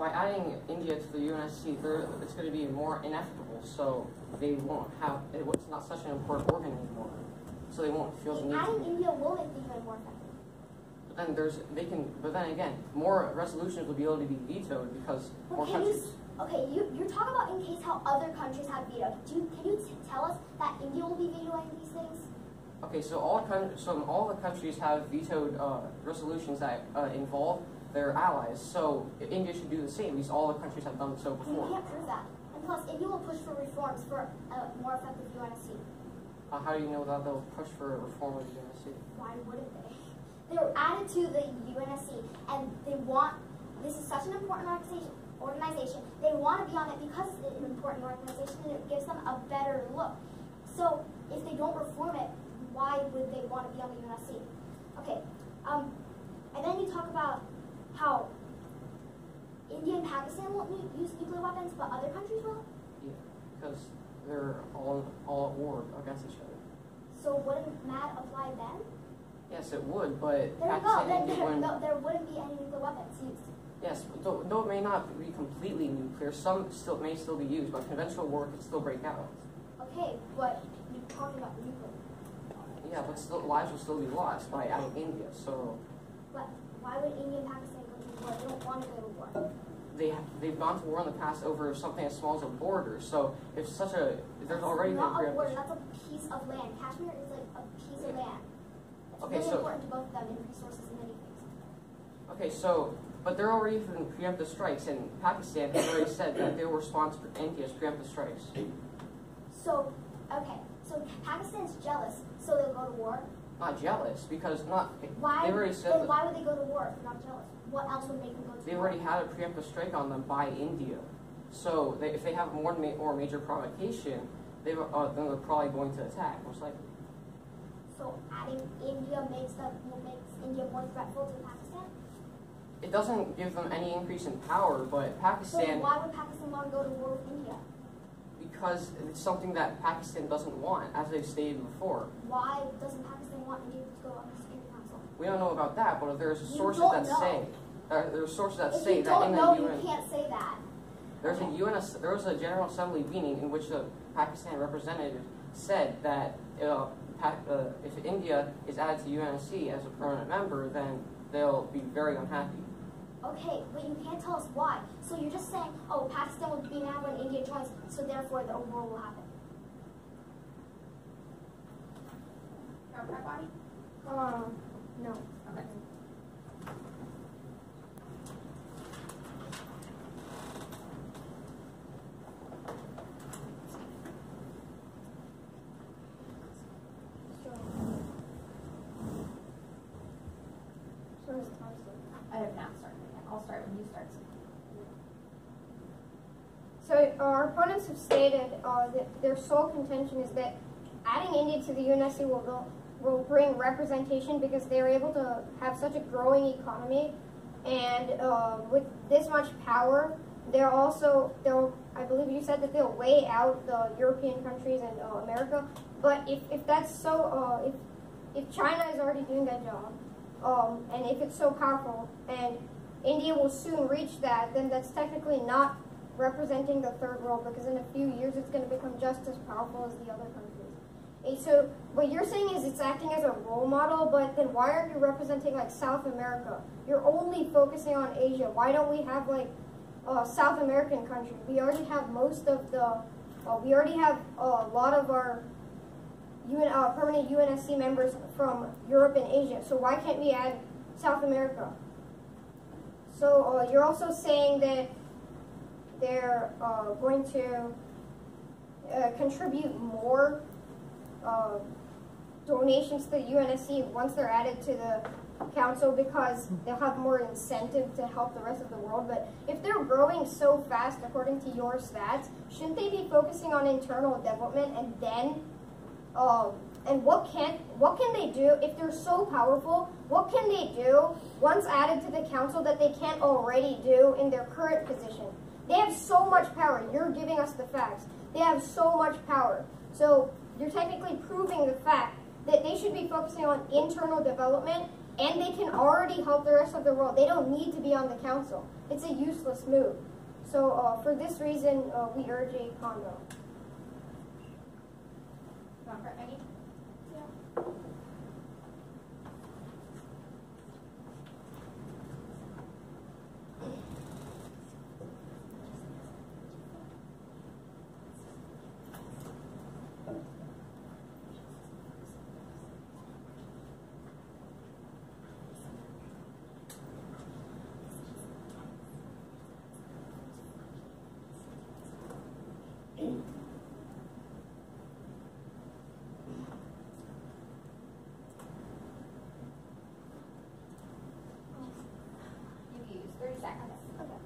by adding India to the UNSC, it's going to be more inevitable, so they won't have, it's not such an important organ anymore, so they won't feel the need adding India will make the UN more effective. But then again, more resolutions will be able to be vetoed because more countries. You're talking about in case how other countries have vetoed. Can you tell us that India will be vetoing these things? Okay, so all the countries have vetoed resolutions that involve their allies. So India should do the same. Because all the countries have done so before. You can't prove that. And plus, India will push for reforms for a more effective UNSC. How do you know that they'll push for a reform of the UNSC? Why wouldn't they? They were added to the UNSC, and they want. This is such an important organization. They want to be on it because it's an important organization, and it gives them a better look. So if they don't reform it, why would they want to be on the UNSC? Okay, and then you talk about how India and Pakistan won't use nuclear weapons, but other countries will? Yeah, because they're all at war against each other. So wouldn't MAD apply then? Yes, it would, but there Pakistan there wouldn't be any nuclear weapons used. Yes, though it may not be completely nuclear, some may still be used, but conventional war could still break out. Okay, but you're talking about nuclear. Yeah, but still, lives will still be lost by adding India. So. But why would India and Pakistan go to war? They don't want to go to war. They've gone to war in the past over something as small as a border. So if there's already not a border. That's a piece of land. Kashmir is like a piece of land. It's really important to both of them in resources and many things. Okay, but they're already doing preemptive strikes, and Pakistan has already said that they will respond to India's preemptive strikes. So Pakistan's jealous, so they'll go to war? Not jealous, because why, they've already said then why would they go to war if they're not jealous? What else would make them go to war? They've already had a preemptive strike on them by India. So if they have more major provocation, then they're probably going to attack, most likely. So adding India makes India more threatful to Pakistan? It doesn't give them any increase in power, but Pakistan... So why would Pakistan want to go to war with India? Because it's something that Pakistan doesn't want, as they've stated before. Why doesn't Pakistan want India to go on the Security Council? We don't know about that, but there's sources that say... There are sources that say that in the UN... You can't say that. There was a General Assembly meeting in which the Pakistan representative said that if India is added to UNSC as a permanent member, then they'll be very unhappy. Okay, but you can't tell us why. So you're just saying, oh, Pakistan will be mad when India joins, so therefore the war will happen. That body? No. Okay. I have not started yet. I'll start when you start. So our opponents have stated that their sole contention is that adding India to the UNSC will bring representation because they're able to have such a growing economy, and with this much power, I believe you said that they'll weigh out the European countries and America. But if that's so, if China is already doing that job, and if it's so powerful, and India will soon reach that, then that's technically not representing the third world, because in a few years it's going to become just as powerful as the other countries. So what you're saying is it's acting as a role model, but then why aren't you representing like South America? You're only focusing on Asia. Why don't we have like South American countries? We already have most of the, we already have a lot of our permanent UNSC members from Europe and Asia. So why can't we add South America? So you're also saying that they're going to contribute more donations to the UNSC once they're added to the council because they'll have more incentive to help the rest of the world. But if they're growing so fast according to your stats, shouldn't they be focusing on internal development and then and what can they do if they're so powerful? What can they do once added to the council that they can't already do in their current position? They have so much power. You're giving us the facts. They have so much power. So you're technically proving the fact that they should be focusing on internal development And they can already help the rest of the world. They don't need to be on the council. It's a useless move. So for this reason, we urge a convo. Not for any? Yeah. You can use 30 seconds. Okay.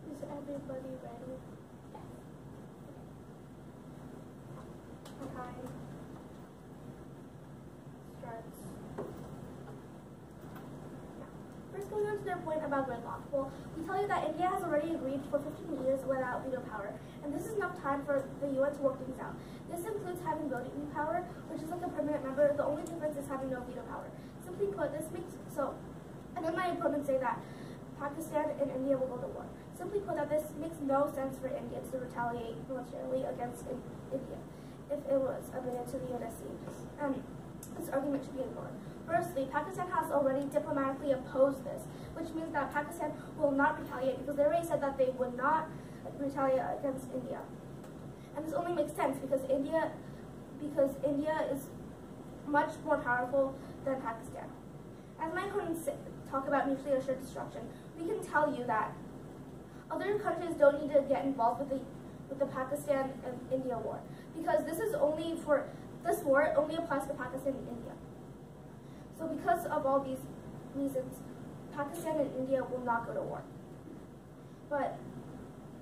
Is everybody ready? Okay. Starts. First, going on to their point about gridlock. Well, we tell you that India has already agreed for 15 years without veto power, and this is enough time for the UN to work things out. This includes having voting power, which is like a permanent member. The only difference is having no veto power. Simply put, this makes so. And then my opponents say that Pakistan and India will go to war. Simply put, that this makes no sense for India to retaliate militarily against India if it was admitted to the UNSC. This argument should be ignored. Firstly, Pakistan has already diplomatically opposed this, which means that Pakistan will not retaliate because they already said that they would not retaliate against India. And this only makes sense because India is much more powerful than Pakistan. As my opponents talk about mutually assured destruction, we can tell you that other countries don't need to get involved with the Pakistan and India war because this war only applies to Pakistan and India. So because of all these reasons, Pakistan and India will not go to war.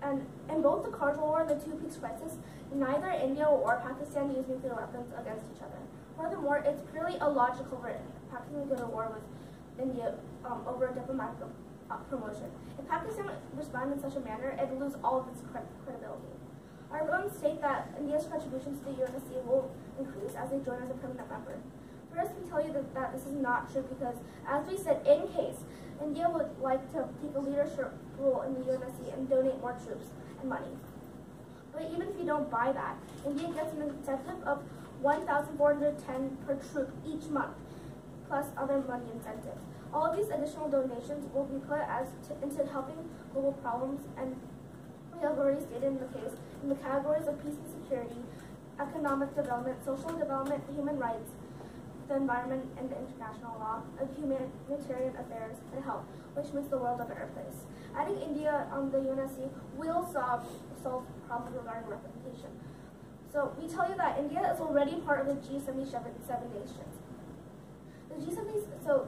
And in both the Khartoum War and the Two Peaks Crisis, neither India or Pakistan used nuclear weapons against each other. Furthermore, it's purely illogical for Pakistan to go to war with India over a diplomatic promotion. If Pakistan responded in such a manner, it would lose all of its credibility. Our opponents state that India's contributions to the UNSC will increase as they join as a permanent member. First, we tell you that this is not true because, as we said, in case India would like to take a leadership role in the UNSC and donate more troops and money. But even if you don't buy that, India gets an incentive of $1,410 per troop each month, plus other money incentives. All of these additional donations will be put into helping global problems, and we have already stated in the categories of peace and security, economic development, social development, human rights, the environment, and the international law, of humanitarian affairs, and health, which makes the world a better place. Adding India on the UNSC will solve problems regarding representation. So we tell you that India is already part of the G77 nations. The G77,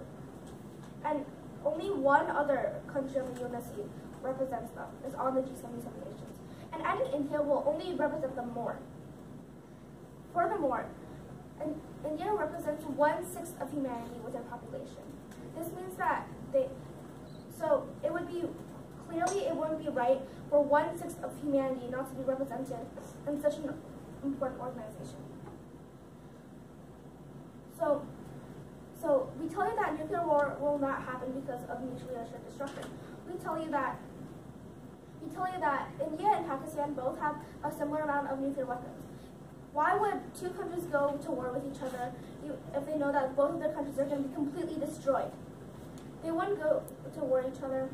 and only one other country of the UNSC represents them, is on the G77 nations. And adding India will only represent them more. Furthermore, India represents 1/6 of humanity with their population. This means that it wouldn't be right for 1/6 of humanity not to be represented in such an important organization. So we tell you that nuclear war will not happen because of mutually assured destruction. We tell you that India and Pakistan both have a similar amount of nuclear weapons. Why would two countries go to war with each other if they know that both of their countries are going to be completely destroyed? They wouldn't go to war with each other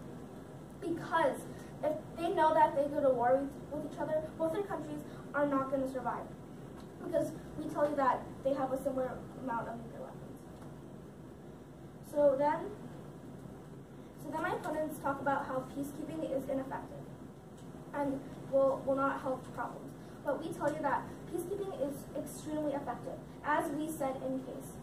because if they know that they go to war with each other, both their countries are not going to survive. Because we tell you that they have a similar amount of nuclear weapons. So then my opponents talk about how peacekeeping is ineffective and will not help problems. But we tell you that peacekeeping is extremely effective, as we said in case.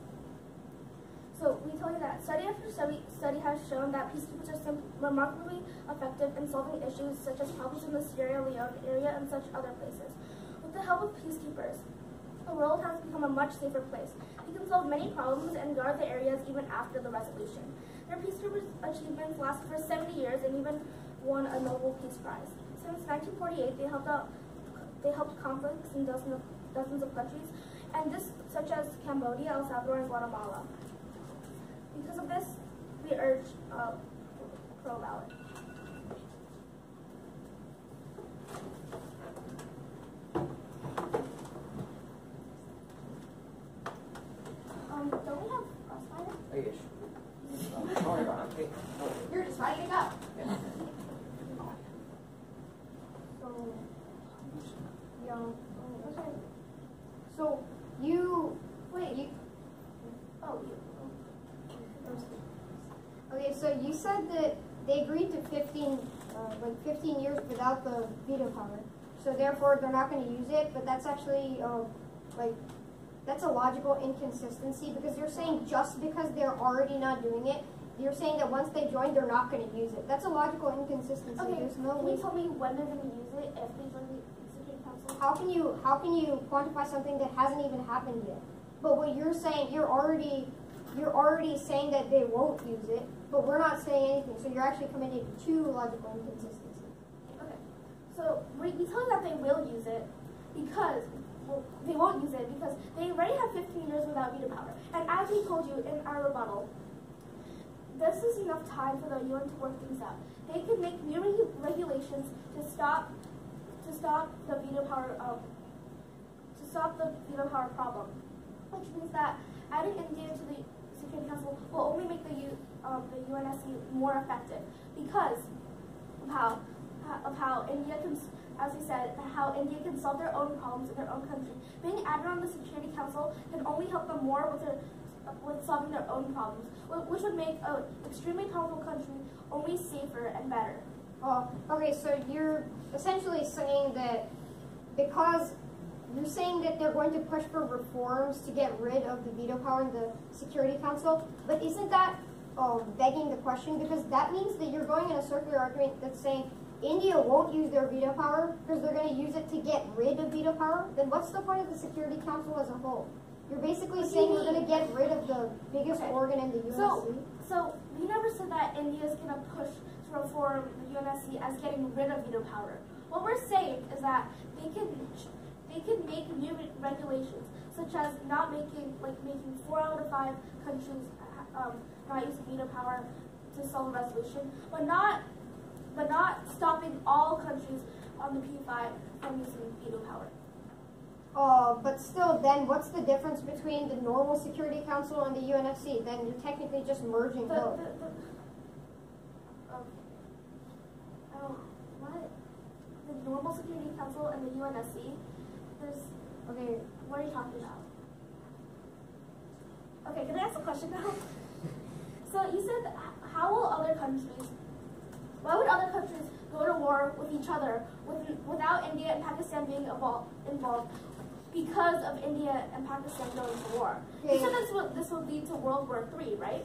So we tell you that study after study has shown that peacekeepers are remarkably effective in solving issues such as problems in the Sierra Leone area and such other places. With the help of peacekeepers, the world has become a much safer place. We can solve many problems and guard the areas even after the resolution. Their peacekeepers' achievements lasted for 70 years and even won a Nobel Peace Prize. Since 1948, they helped conflicts in dozens of countries, and this such as Cambodia, El Salvador, and Guatemala. Because of this, we urge pro ballot. Don't we have crossfire? Oh, yes. Don't worry about it. Okay. You're just ready to go. Yeah. So, yeah. Okay. So you Wait. you. Oh, you. Okay, so you said that they agreed to 15 years without the veto power. So therefore, they're not going to use it. But that's actually that's a logical inconsistency because you're saying just because they're already not doing it, you're saying that once they join, they're not going to use it. That's a logical inconsistency. Okay, There's no can way. you tell me when they're going to use it if they join the Security Council? How can you quantify something that hasn't even happened yet? But what you're saying, you're already saying that they won't use it, but we're not saying anything. So you're actually committing two logical inconsistencies. Okay, so we tell you that they will use it because, well, they won't use it because they already have 15 years without veto power. And as we told you in our rebuttal, this is enough time for the UN to work things out. They could make new regulations to stop the veto power problem, which means that adding India to the Security Council will only make the UNSC more effective because of how India can, as we said, how India can solve their own problems in their own country. Being added on the Security Council can only help them more with solving their own problems, which would make an extremely powerful country only safer and better. Okay, so you're essentially saying that because you're saying that they're going to push for reforms to get rid of the veto power in the Security Council, but isn't that begging the question? Because that means that you're going in a circular argument that's saying India won't use their veto power because they're going to use it to get rid of veto power. Then what's the point of the Security Council as a whole? You're basically saying we're going to get rid of the biggest organ in the UNSC. So we never said that India is going to push to reform the UNSC as getting rid of veto power. What we're saying is that they can make new regulations, such as making 4 out of 5 countries not using veto power to solve a resolution, but not stopping all countries on the P5 from using veto power. But still, then what's the difference between the normal Security Council and the UNSC? Then you're technically just merging both. The normal Security Council and the UNSC. Okay, what are you talking about? Okay, can I ask a question now? So you said, why would other countries go to war with each other without India and Pakistan being involved because of India and Pakistan going to war? Okay. You said this would lead to World War III, right?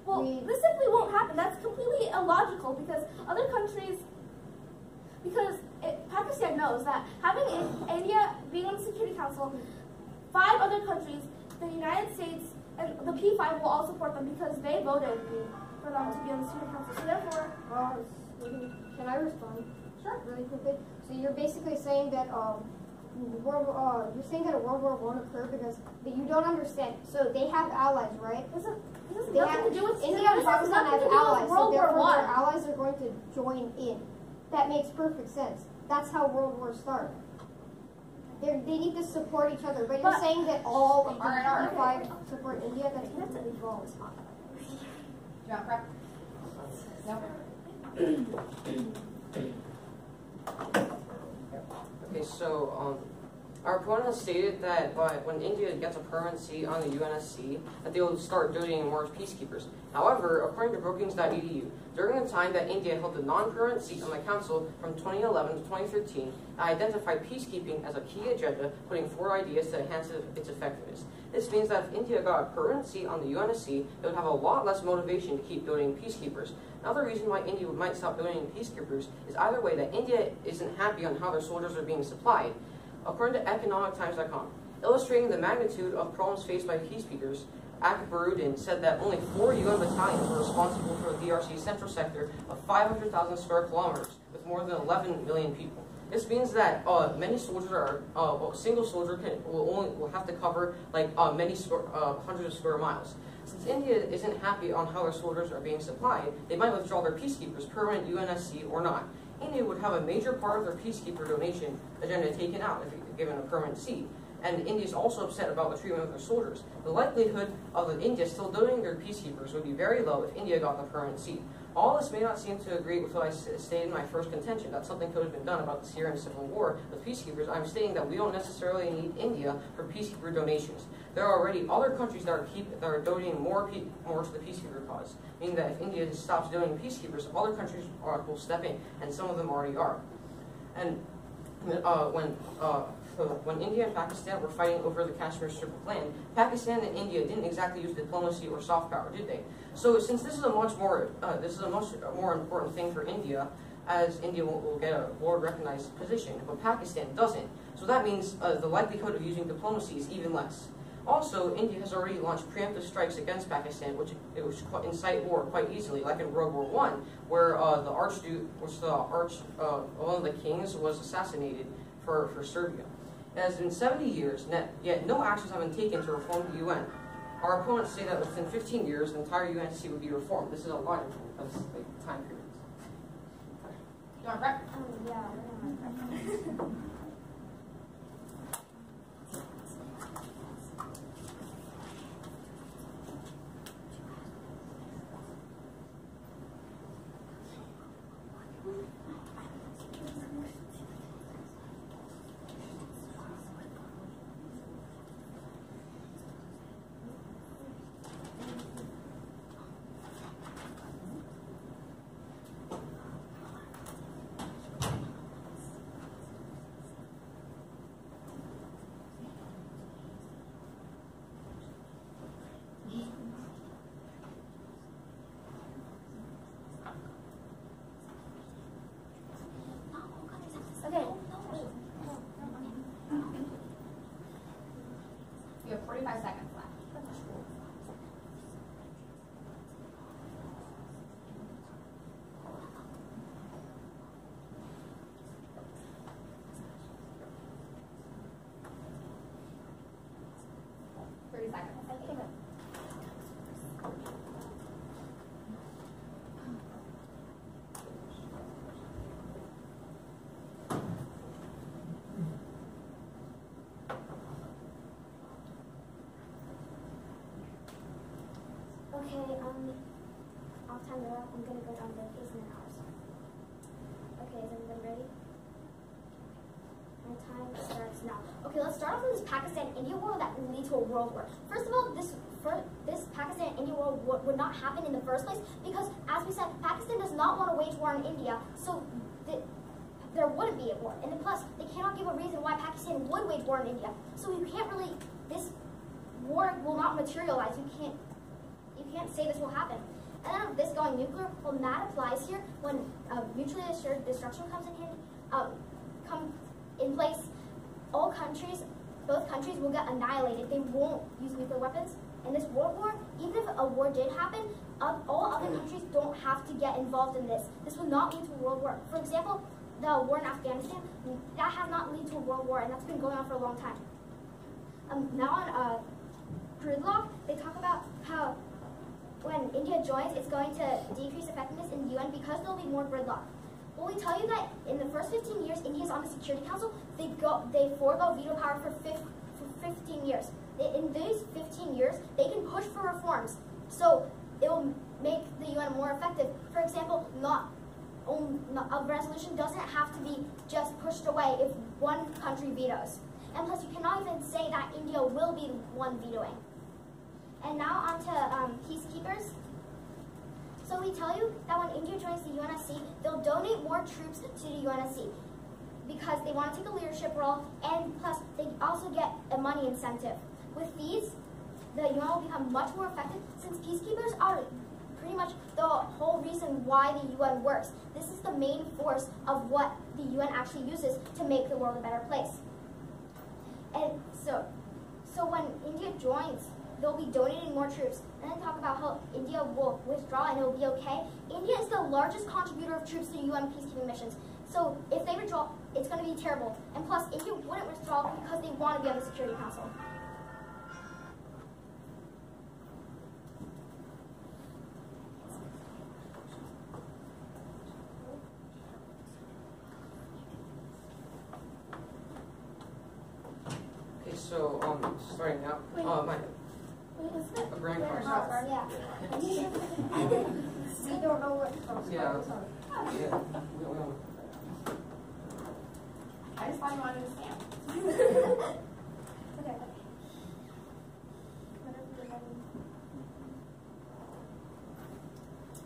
Well, this simply won't happen. That's completely illogical because other countries, Pakistan knows that having India being on the Security Council, 5 other countries, the United States, and the P5 will all support them because they voted for them to be on the Security Council. So therefore, can I respond? Sure. Really quickly. So you're basically saying that you're saying that a World War won't occur because you don't understand. So they have allies, right? this has nothing to do with India and Pakistan have allies, so World War therefore I. their allies are going to join in. That makes perfect sense. That's how World Wars start. They need to support each other. But you're saying that all of the P5 support India? That's completely false. Do you want prep? No? Okay, so our opponent has stated that when India gets a permanent seat on the UNSC, that they will start donating more as peacekeepers. However, according to Brookings.edu, during the time that India held a non-permanent seat on the Council from 2011 to 2013, it identified peacekeeping as a key agenda, putting 4 ideas to enhance its effectiveness. This means that if India got a permanent seat on the UNSC, it would have a lot less motivation to keep donating peacekeepers. Another reason why India might stop donating peacekeepers is either way that India isn't happy on how their soldiers are being supplied. According to EconomicTimes.com, Illustrating the magnitude of problems faced by peacekeepers, Akbarudin said that only 4 UN battalions were responsible for the DRC's central sector of 500,000 square kilometers with more than 11 million people. This means that many soldiers are a single soldier will have to cover like hundreds of square miles. Since India isn't happy on how their soldiers are being supplied, they might withdraw their peacekeepers, permanent UNSC or not. India would have a major part of their peacekeeper donation agenda taken out if given a permanent seat. And India is also upset about the treatment of their soldiers. The likelihood of India still donating their peacekeepers would be very low if India got the permanent seat. All this may not seem to agree with what I stated in my first contention, that something could have been done about the Syrian civil war with peacekeepers. I'm stating that we don't necessarily need India for peacekeeper donations. There are already other countries that are donating more to the peacekeeper cause, meaning that if India stops donating peacekeepers, other countries will step in, and some of them already are. And when India and Pakistan were fighting over the Kashmir strip of land, Pakistan and India didn't exactly use diplomacy or soft power, did they? So since this is a much more important thing for India, as India will get a world-recognized position, but Pakistan doesn't. So that means the likelihood of using diplomacy is even less. Also, India has already launched preemptive strikes against Pakistan, which incite war quite easily, like in World War I, where one of the kings was assassinated for Serbia. It has been 70 years, yet no actions have been taken to reform the UN. Our opponents say that within 15 years, the entire UNSC would be reformed. This is a logical time period. You want to prep? Yeah. Okay. You have 45 seconds left. Okay, I'll time it up. I'm gonna go down the pace in hours. Okay, is everyone ready? My time starts now. Okay, let's start off with this Pakistan-India war that will lead to a world war. First of all, this Pakistan-India war would not happen in the first place because, as we said, Pakistan does not want to wage war on India, so there wouldn't be a war. And then plus, they cannot give a reason why Pakistan would wage war on India. So we can't really, this war will not materialize. You can't say this will happen. And then this going nuclear, well, that applies here when mutually assured destruction comes in place. All countries, both countries will get annihilated. They won't use nuclear weapons. In this world war, even if a war did happen, all other countries don't have to get involved in this. This will not lead to a world war. For example, the war in Afghanistan, that has not led to a world war, and that's been going on for a long time. Now on gridlock, they talk about how when India joins, it's going to decrease effectiveness in the UN because there'll be more gridlock. Well, we tell you that in the first 15 years India's on the Security Council, they forego veto power for 15 years. In these 15 years, they can push for reforms. So it will make the UN more effective. For example, a resolution doesn't have to be just pushed away if one country vetoes. And plus, you cannot even say that India will be the one vetoing. And now on to peacekeepers. So we tell you that when India joins the UNSC, they'll donate more troops to the UNSC because they want to take a leadership role, and plus they also get a money incentive. With these, the UN will become much more effective since peacekeepers are pretty much the whole reason why the UN works. This is the main force of what the UN actually uses to make the world a better place. And so So when India joins, they'll be donating more troops. And then talk about how India will withdraw and it will be okay. India is the largest contributor of troops to UN peacekeeping missions. So if they withdraw, it's going to be terrible. And plus, India wouldn't withdraw because they want to be on the Security Council. Okay, so starting now. Wait, isn't it? A grand Grand cross. cross? Yeah. We don't know what cross Yeah. guards are. Yeah. We don't. I just thought you wanted to stand. Okay.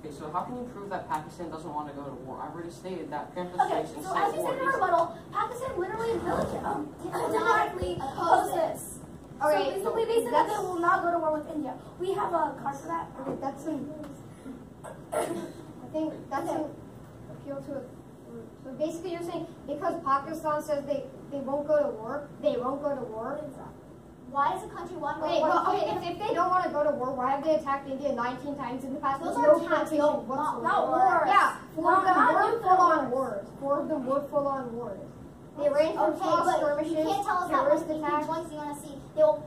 Okay, so how can you prove that Pakistan doesn't want to go to war? I already stated that preemptive Okay, strikes so incite as you war. said in your rebuttal, Pakistan literally deliberately opposed this. Okay, So basically they said that they will not go to war with India. We have a card for that. Okay, that's an. I think that's an appeal to it. So basically, you're saying because Pakistan says they won't go to war, they won't go to war. Why does a country want to go to Okay, war? well, okay, if they don't want to go to war, why have they attacked India 19 times in the past? Those with are no attacks, provocation not whatsoever? wars. Yeah, four of them Not were nuclear full-on wars. wars. Four of them were full-on wars. They ran from Okay, small but skirmishes, you can't tell us that terrorist when India attacks. joins the UNSC, they will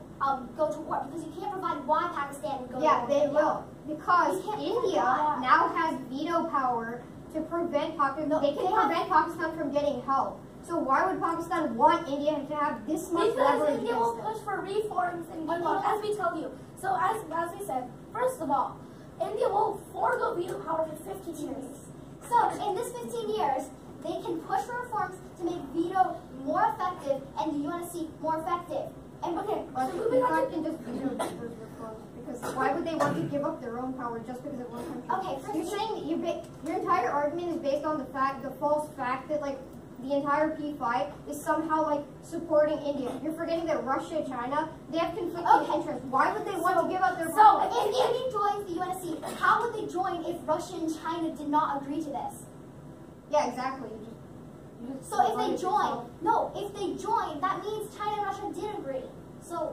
go to war because you can't provide why Pakistan would go to war. Yeah, with they India. will. Because We can't India provide. now has veto power to prevent Pakistan. No, they can they have- prevent Pakistan from getting help. So why would Pakistan want India to have this much Because leverage India will against push for reforms in And Gujarat, they- as we tell you. So as we said, first of all, India will forego veto power for 15 years. So in this 15 years, they can push for reforms to make veto more effective and the UNSC more effective. And Okay, But so you moving on can't to just veto those reforms because why would they want to give up their own power just because of one country? Okay, first You're saying that your entire argument is based on the false fact that like the entire P5 is somehow like supporting India. You're forgetting that Russia, China, they have conflicting Okay. interests. Why would they want to give up their so power? if India joins the UNSC, how would they join if Russia and China did not agree to this? Yeah, exactly. You just So if they divided yourself. join, if they join, that means China and Russia did agree. So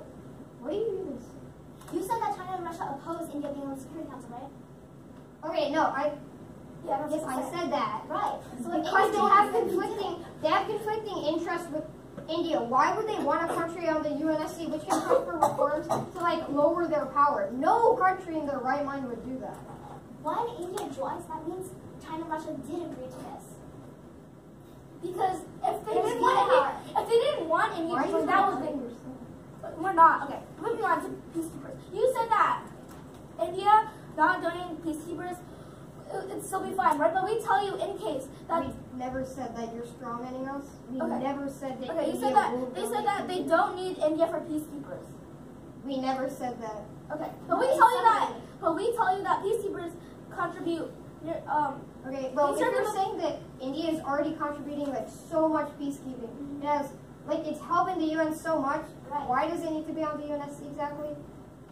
What do you even say? you said that China and Russia oppose India being on the Security Council, right? Okay, no, yeah, that's yes, what I said that. Right. So if Because India they have joins, conflicting interests with India. Why would they want a country on the UNSC which can push for reforms to like lower their power? No country in their right mind would do that. when India joins, that means China and Russia did agree to this. because if they It's didn't want veto power. India, if they didn't want India, Why to are join, you that was not big. saying yourself? But we're not. Okay, moving on to peacekeepers. You said that India not donating peacekeepers, it'd still be fine, right? But we tell you in case that. We never said that you're strong-manning us. We Okay. never said that. Okay, you India said that will they donate said that they don't need India for peacekeepers. We never said that. Okay, but we No, tell you that. somebody. But we tell you that peacekeepers contribute. Okay, well, if These are you're the- saying that India is already contributing like so much peacekeeping, it has like it's helping the UN so much. Right. Why does it need to be on the UNSC exactly?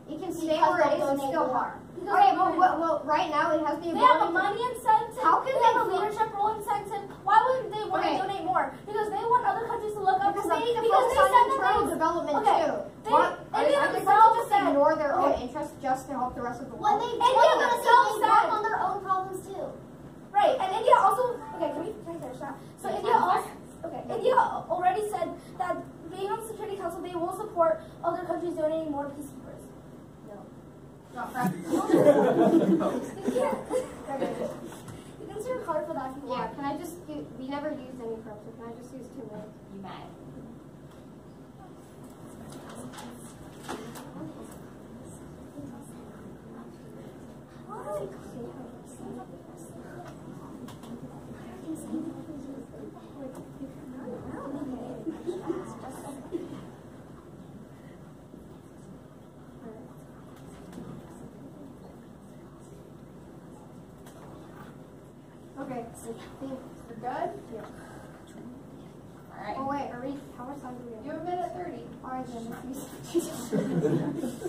It can stay Because where it they'll is and donate still more. harm. Because Okay, they'll well, right now it has the They have a ability. money incentive. How can they have a they- leadership role incentive? Why wouldn't they want Okay. to donate more? Because they want other countries to look up Because to they them. need to Because focus they on said internal that development Okay. too. They- What? India Are they themselves going to just said- ignore their own Okay. interests just to help the rest of the When world? they India join the themselves UNSC, they said- work on their own problems too. Right, and India also. Okay, can we finish that? So India also. Okay, India already said that being on the Security Council, they will support other countries donating more peacekeepers. Drop prep. You can use your card for that if you Yeah, want. can I just do, we never used any prep, so can I just use 2 minutes? You bet. Okay, I think, You're good? yeah. All right. Oh wait, are we, how much time do we have? You have a minute 30. Alright then, let's use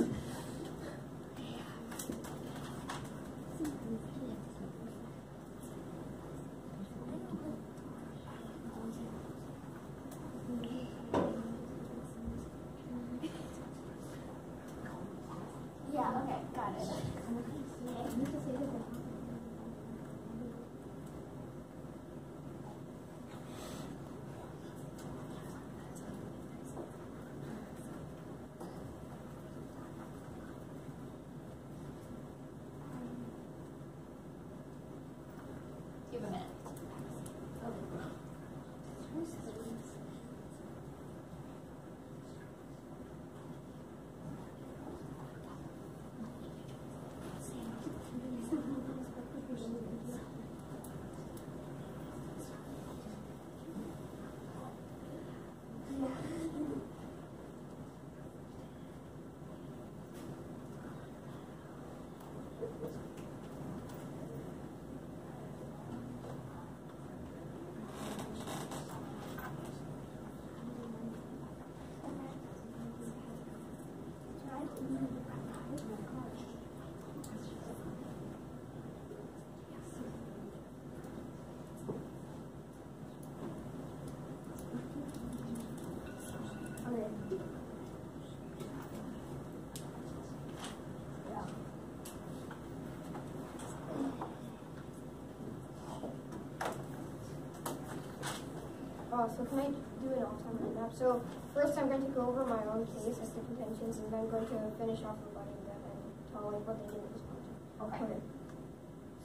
So can I do it all time right now? So first I'm going to go over my own case as the contentions, and then I'm going to finish off rebutting them and tell like what they didn't respond to. Okay.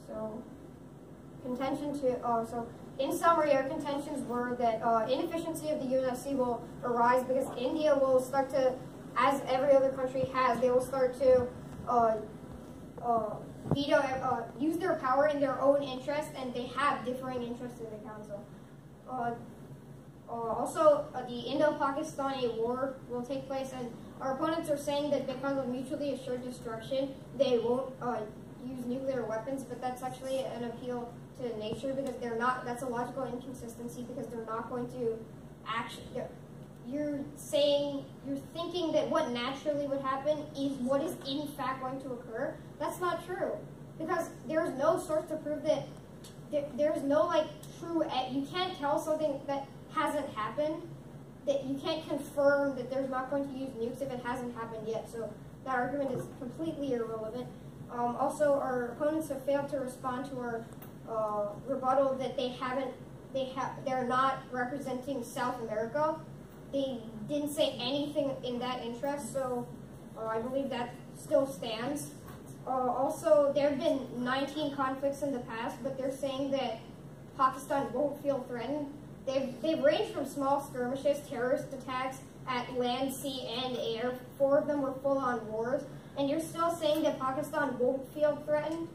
So contention to, so in summary, our contentions were that inefficiency of the UNSC will arise because India will start to, as every other country has, they will start to use their power in their own interest, and they have differing interests in the council. Also, the Indo-Pakistani war will take place, and our opponents are saying that because of mutually assured destruction, they won't use nuclear weapons, but that's actually an appeal to nature because they're not. That's a logical inconsistency because they're not going to actually. You're thinking that what naturally would happen is what is in fact going to occur. That's not true because there's no source to prove that. There's no like true. You can't tell something that hasn't happened. That you can't confirm that there's not going to use nukes if it hasn't happened yet. So that argument is completely irrelevant. Also, our opponents have failed to respond to our rebuttal that they're not representing South America. They didn't say anything in that interest, so I believe that still stands. Also, there have been 19 conflicts in the past, but they're saying that Pakistan won't feel threatened. They've ranged from small skirmishes, terrorist attacks at land, sea, and air. 4 of them were full-on wars. And you're still saying that Pakistan won't feel threatened?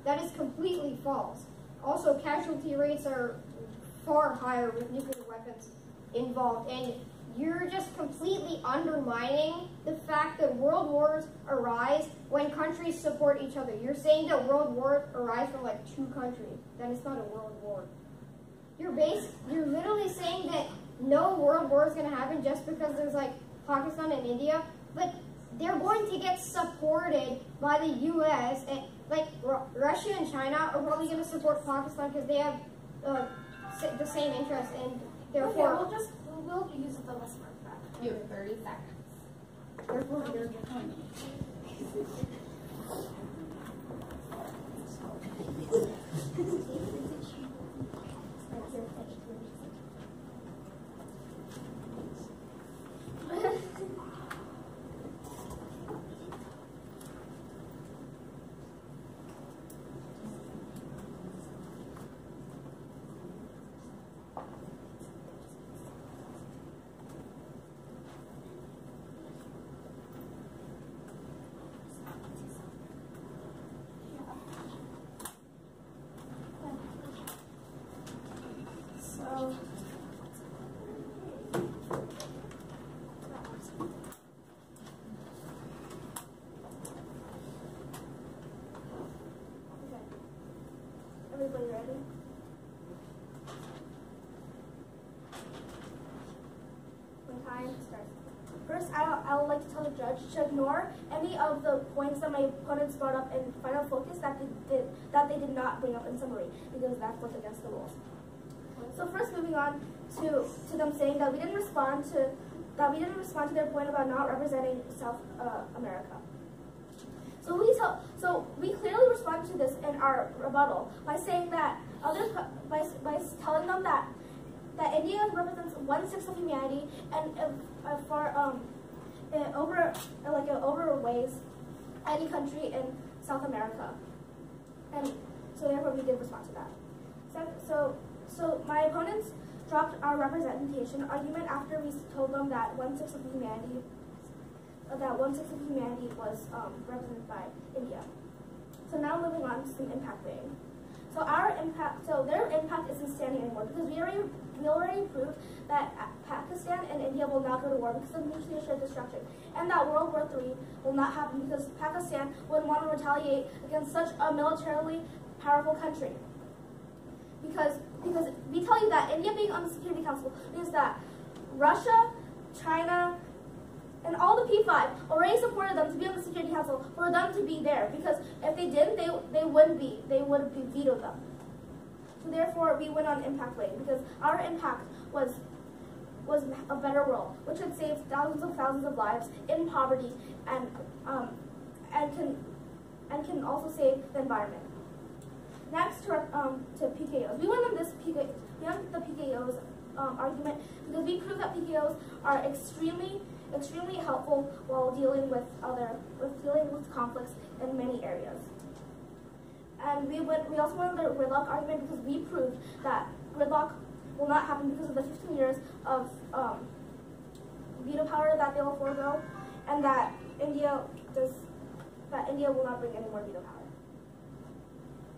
That is completely false. Also, casualty rates are far higher with nuclear weapons involved. And you're just completely undermining the fact that world wars arise when countries support each other. You're saying that world wars arise from like 2 countries. That is not a world war. You're literally saying that no world war is going to happen just because there's like Pakistan and India, but they're going to get supported by the U.S. and like Russia and China are probably going to support Pakistan because they have the same interests, and therefore we'll use the less for that. You have 30 seconds. Therefore, they're Everybody ready? When time starts. First, I would like to tell the judge to ignore any of the points that my opponents brought up in final focus that they did not bring up in summary, because that's what's against the rules. So first, moving on to them saying that we didn't respond to their point about not representing South America. So we clearly responded to this in our rebuttal by saying that by telling them that India represents 1/6 of humanity and overweighs any country in South America, and so therefore we did respond to that. So my opponents dropped our representation argument after we told them that 1/6 of humanity. That 1/6 of humanity was represented by India. So now moving on to some impact weighing. So their impact isn't standing anymore because we already proved that Pakistan and India will not go to war because of mutually assured destruction, and that World War III will not happen because Pakistan wouldn't want to retaliate against such a militarily powerful country. Because we tell you that India being on the Security Council means that Russia, China, and all the P5 already supported them to be on the Security Council for them to be there, because if they didn't, they would have vetoed them. So therefore, we went on impact weighing because our impact was a better world, which would save thousands of lives in poverty and can also save the environment. Next to PKOs, we went on the PKOs argument because we prove that PKOs are extremely helpful while dealing with conflicts in many areas. And we also won the gridlock argument because we proved that gridlock will not happen because of the 15 years of veto power that they will forego, and that India will not bring any more veto power.